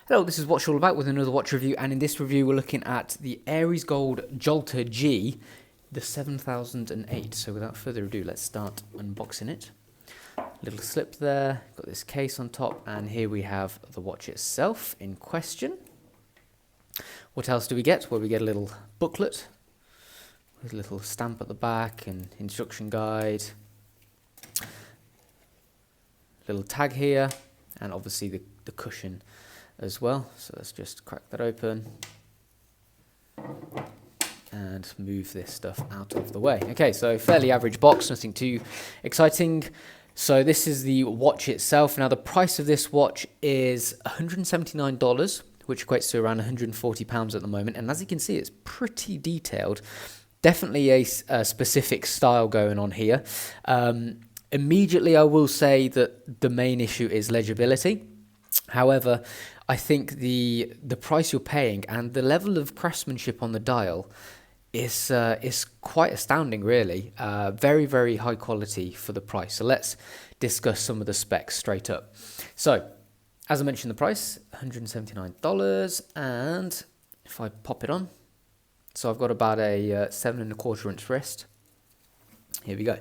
Hello, this is Watch All About with another watch review, and in this review we're looking at the Aries Gold Jolter G, the 7008. So without further ado, let's start unboxing it. Little slip there, got this case on top, and here we have the watch itself in question. What else do we get? Well, we get a little booklet with a little stamp at the back and instruction guide. Little tag here, and obviously the cushion as well. So let's just crack that open and move this stuff out of the way. Okay, so fairly average box, nothing too exciting. So this is the watch itself. Now the price of this watch is $179, which equates to around £140 at the moment. And as you can see, it's pretty detailed. Definitely a specific style going on here. Immediately, I will say that the main issue is legibility. However, I think the price you're paying and the level of craftsmanship on the dial is quite astounding, really. Very, very high quality for the price. So let's discuss some of the specs straight up. So, as I mentioned, the price, $179, and if I pop it on, so I've got about a 7 1/4 inch wrist. Here we go.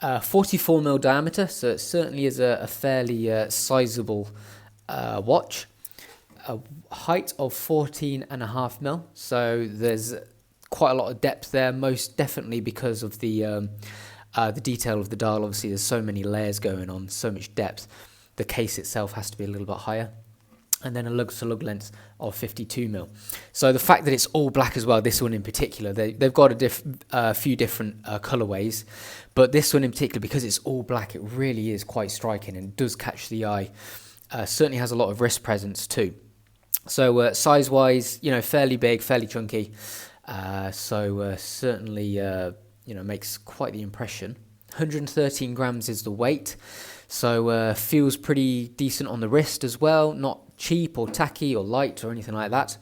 44mm diameter, so it certainly is a fairly sizable watch. A height of 14.5mm, so there's quite a lot of depth there, most definitely because of the detail of the dial. Obviously, there's so many layers going on, so much depth. The case itself has to be a little bit higher. And then a lug-to-lug length of 52mm. So the fact that it's all black as well, this one in particular, they've got a few different colorways, but this one in particular, because it's all black, it really is quite striking and does catch the eye. Certainly has a lot of wrist presence too. So size-wise, fairly big, fairly chunky. Certainly, makes quite the impression. 113 grams is the weight. So feels pretty decent on the wrist as well. Not cheap or tacky or light or anything like that.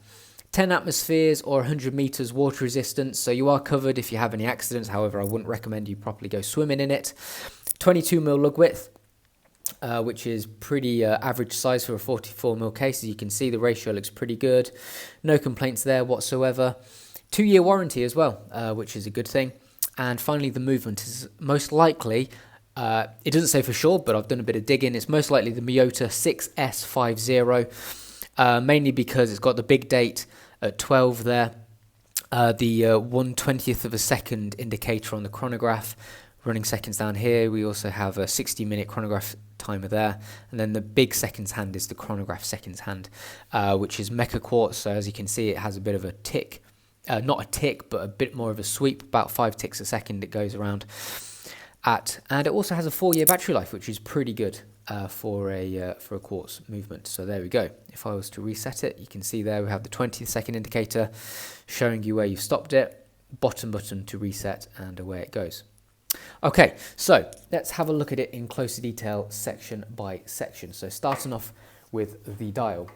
10 atmospheres or 100 meters water resistance. So you are covered if you have any accidents. However, I wouldn't recommend you properly go swimming in it. 22mm lug width. Which is pretty average size for a 44mm case. As you can see, the ratio looks pretty good. No complaints there whatsoever. 2-year warranty as well, which is a good thing. And finally, the movement is most likely, it doesn't say for sure, but I've done a bit of digging. It's most likely the Miyota 6S50, mainly because it's got the big date at 12 there. The 1/20th of a second indicator on the chronograph, running seconds down here. We also have a 60-minute chronograph timer there, and then the big seconds hand is the chronograph seconds hand, which is mecha quartz. So as you can see, it has a bit of a tick, not a tick, but a bit more of a sweep, about 5 ticks a second it goes around at, and it also has a 4-year battery life, which is pretty good for a quartz movement. So there we go. If I was to reset it, you can see there we have the 20-second indicator showing you where you've stopped it, bottom button to reset, and away it goes. Okay, so let's have a look at it in closer detail section by section. So starting off with the dial.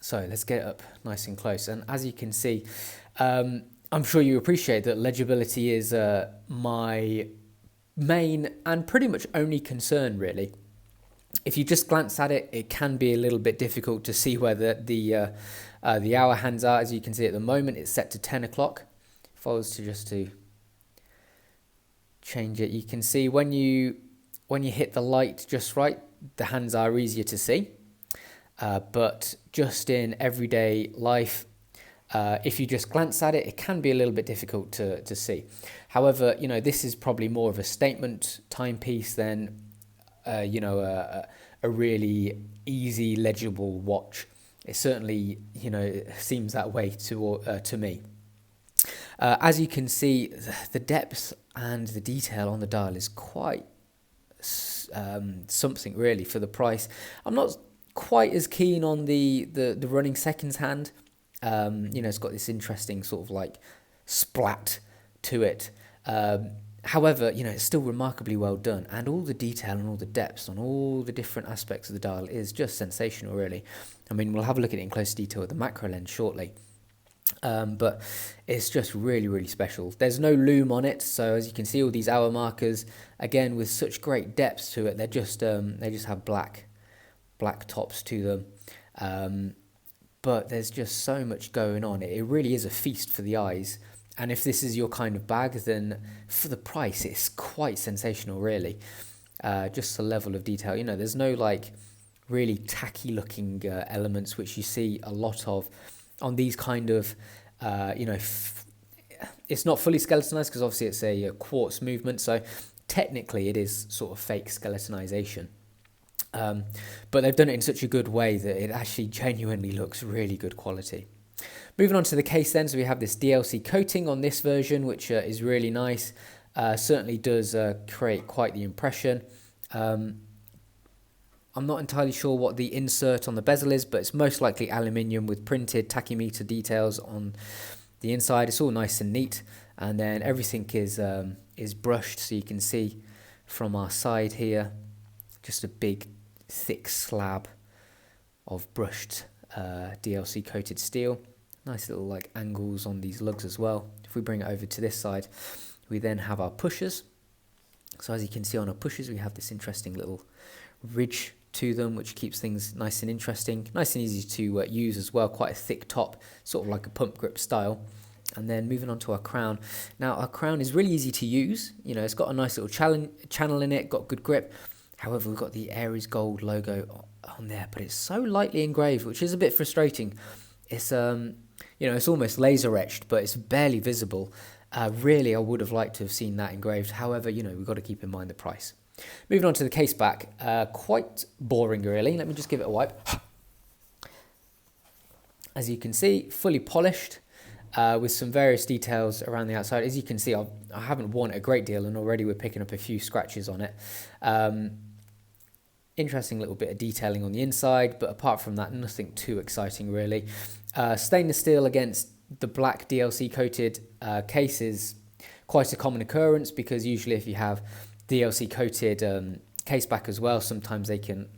So let's get it up nice and close. And as you can see, I'm sure you appreciate that legibility is my main and pretty much only concern, really. If you just glance at it, it can be a little bit difficult to see where the hour hands are. As you can see at the moment, it's set to 10 o'clock. If I was to just to change it, you can see when you hit the light just right, the hands are easier to see, but just in everyday life, if you just glance at it, it can be a little bit difficult to see. However, this is probably more of a statement timepiece than a really easy legible watch. It certainly seems that way to me. As you can see, the depth and the detail on the dial is quite something, really, for the price. I'm not quite as keen on the running seconds hand. It's got this interesting sort of like splat to it. However, it's still remarkably well done, and all the detail and all the depths on all the different aspects of the dial is just sensational, really. I mean, we'll have a look at it in closer detail with the macro lens shortly. But it's just really, really special. There's no loom on it, so as you can see, all these hour markers, again, with such great depth to it, they just have black tops to them. but there's just so much going on. It really is a feast for the eyes. And if this is your kind of bag, then for the price, it's quite sensational, really. Just the level of detail. You know, there's no like really tacky looking elements, which you see a lot of on these kind of, you know, it's not fully skeletonized because obviously it's a quartz movement. So technically it is sort of fake skeletonization. But they've done it in such a good way that it actually genuinely looks really good quality. Moving on to the case then, so we have this DLC coating on this version, which is really nice. Certainly does create quite the impression. I'm not entirely sure what the insert on the bezel is, but it's most likely aluminium with printed tachymeter details on the inside. It's all nice and neat, and then everything is brushed, so you can see from our side here, just a big thick slab of brushed DLC coated steel. Nice little like angles on these lugs as well. If we bring it over to this side, we then have our pushers. So as you can see on our pushers, we have this interesting little ridge to them, which keeps things nice and interesting, nice and easy to use as well. Quite a thick top, sort of like a pump grip style. And then moving on to our crown. Now our crown is really easy to use. You know, it's got a nice little channel in it, got good grip. However, we've got the Aries Gold logo on there, but it's so lightly engraved, which is a bit frustrating. It's you know, it's almost laser etched, but it's barely visible. Really, I would have liked to have seen that engraved. However, you know, we've got to keep in mind the price. Moving on to the case back, quite boring really. Let me just give it a wipe. As you can see, fully polished with some various details around the outside. As you can see, I haven't worn it a great deal, and already we're picking up a few scratches on it. Interesting little bit of detailing on the inside, but apart from that, nothing too exciting really. Stainless steel against the black DLC coated case is quite a common occurrence, because usually if you have DLC coated case back as well, sometimes they can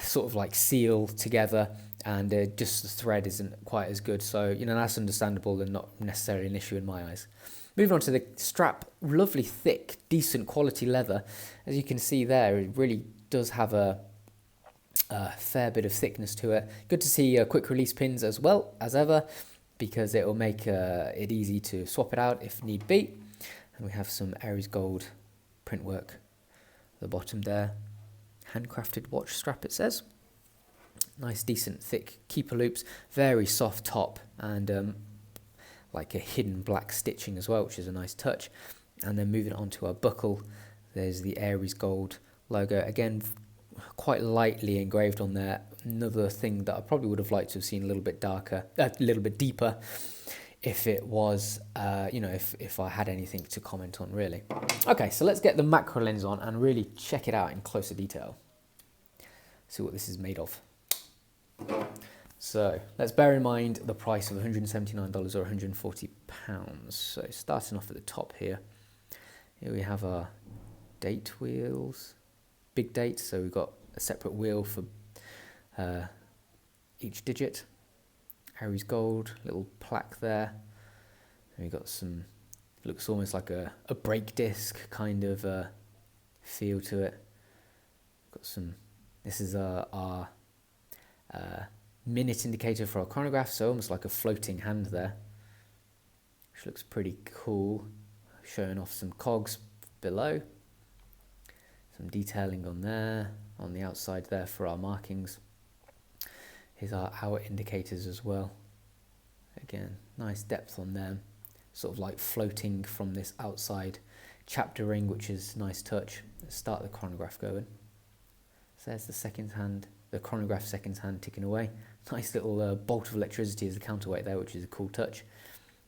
sort of like seal together, and just the thread isn't quite as good. So, you know, that's understandable and not necessarily an issue in my eyes. Moving on to the strap, lovely thick, decent quality leather. As you can see there, it really does have a fair bit of thickness to it. Good to see quick release pins as well as ever, because it will make it easy to swap it out if need be. And we have some Aries Gold print work at the bottom there. Handcrafted watch strap, it says. Nice, decent, thick keeper loops. Very soft top, and like a hidden black stitching as well, which is a nice touch. And then moving on to our buckle, there's the Aries Gold logo. Again, quite lightly engraved on there. Another thing that I probably would have liked to have seen a little bit darker, a little bit deeper, if it was, you know, if I had anything to comment on really. Okay, so let's get the macro lens on and really check it out in closer detail. See what this is made of. So let's bear in mind the price of $179 or £140. So starting off at the top here we have our date wheels, big date. So we've got a separate wheel for each digit. Aries Gold, little plaque there. And we've got some, looks almost like a brake disc kind of feel to it. Got some, this is our minute indicator for our chronograph, so almost like a floating hand there, which looks pretty cool, showing off some cogs below, some detailing on there, on the outside there for our markings. Here's our hour indicators as well. Again, nice depth on them, sort of like floating from this outside chapter ring, which is a nice touch. Let's start the chronograph going. So there's the second hand, the chronograph second hand ticking away. Nice little bolt of electricity as the counterweight there, which is a cool touch.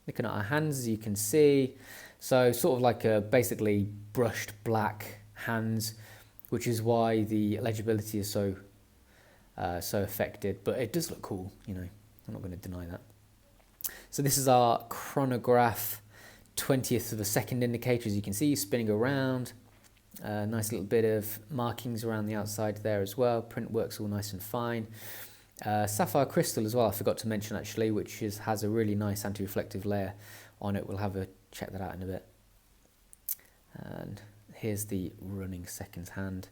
Looking at our hands, as you can see, so sort of like a basically brushed black hands, which is why the legibility is so affected. But it does look cool, you know. I'm not going to deny that. So this is our chronograph 20th of a second indicator, as you can see, spinning around. Nice little bit of markings around the outside there as well. Print works all nice and fine. Sapphire crystal as well, I forgot to mention actually, which has a really nice anti-reflective layer on it. We'll have a check that out in a bit. And here's the running second hand.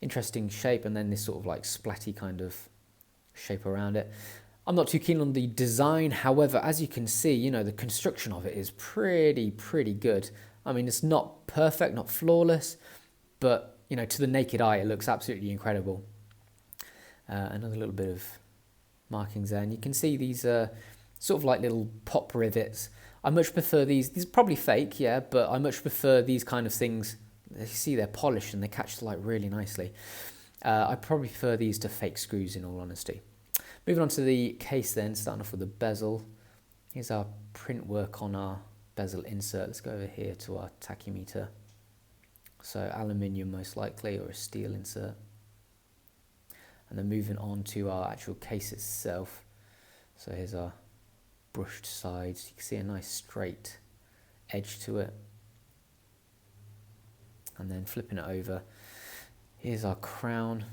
Interesting shape, and then this sort of like splatty kind of shape around it. I'm not too keen on the design. However, as you can see, you know, the construction of it is pretty good. I mean, it's not perfect, not flawless, but, you know, to the naked eye, it looks absolutely incredible. Another little bit of markings there. And you can see these sort of like little pop rivets. I much prefer these. These are probably fake, yeah, but I much prefer these kind of things. You see they're polished and they catch the light really nicely. I probably prefer these to fake screws, in all honesty. Moving on to the case then, starting off with the bezel. Here's our print work on our bezel insert. Let's go over here to our tachymeter. So aluminium most likely, or a steel insert. And then moving on to our actual case itself. So here's our brushed sides. You can see a nice straight edge to it. And then flipping it over, here's our crown.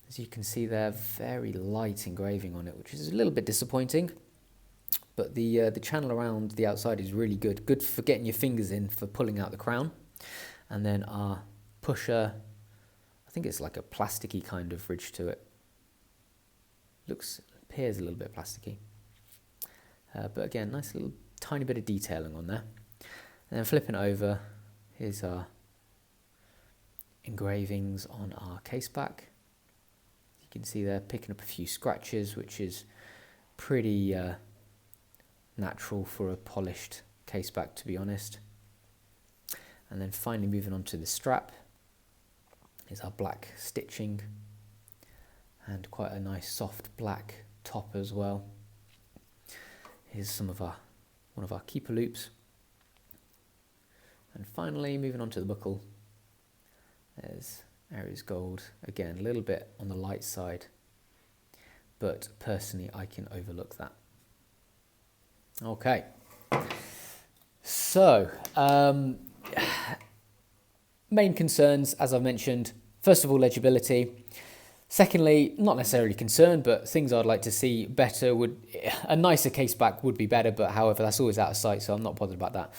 As you can see there, very light engraving on it, which is a little bit disappointing. But the channel around the outside is really good. Good for getting your fingers in for pulling out the crown. And then our pusher, I think it's like a plasticky kind of ridge to it. Appears a little bit plasticky. But again, nice little tiny bit of detailing on there. And then flipping it over, here's our engravings on our case back. You can see there picking up a few scratches, which is pretty natural for a polished case back, to be honest. And then finally moving on to the strap. Here's our black stitching and quite a nice soft black top as well. Here's one of our keeper loops. And finally moving on to the buckle. There's Aries Gold, again a little bit on the light side, but personally I can overlook that. Okay, so main concerns, as I've mentioned, first of all, legibility. Secondly, not necessarily concerned, but things I'd like to see better a nicer case back would be better, but however, that's always out of sight, so I'm not bothered about that.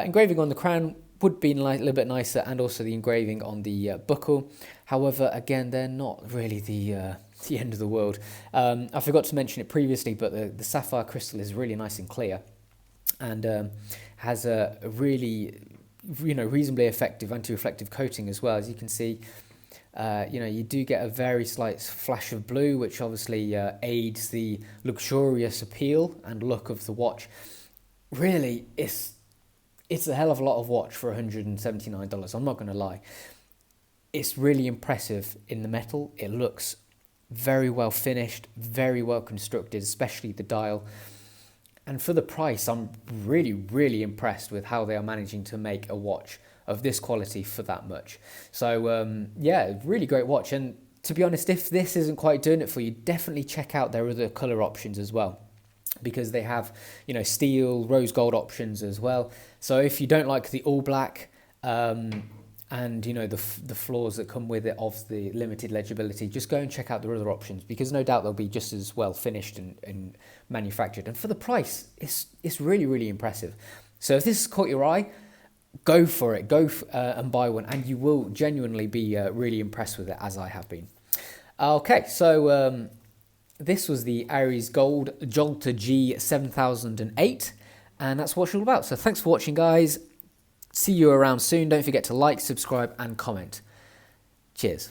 Engraving on the crown would be a little bit nicer, and also the engraving on the buckle. However, again, they're not really the end of the world. I forgot to mention it previously, but the sapphire crystal is really nice and clear, and has a really, reasonably effective anti-reflective coating as well. As you can see, you do get a very slight flash of blue, which obviously aids the luxurious appeal and look of the watch. Really, it's a hell of a lot of watch for $179, I'm not going to lie. It's really impressive in the metal. It looks very well finished, very well constructed, especially the dial. And for the price, I'm really impressed with how they are managing to make a watch of this quality for that much. So yeah, really great watch. And to be honest, if this isn't quite doing it for you, definitely check out their other color options as well, because they have, steel, rose gold options as well. So if you don't like the all black, and the flaws that come with it of the limited legibility, just go and check out the other options, because no doubt they'll be just as well finished and manufactured. And for the price, it's really impressive. So if this has caught your eye, go for it. Go and buy one, and you will genuinely be really impressed with it, as I have been. Okay, so this was the Aries Gold Jolter G 7008, and that's what it's all about. So thanks for watching, guys. See you around soon. Don't forget to like, subscribe, and comment. Cheers.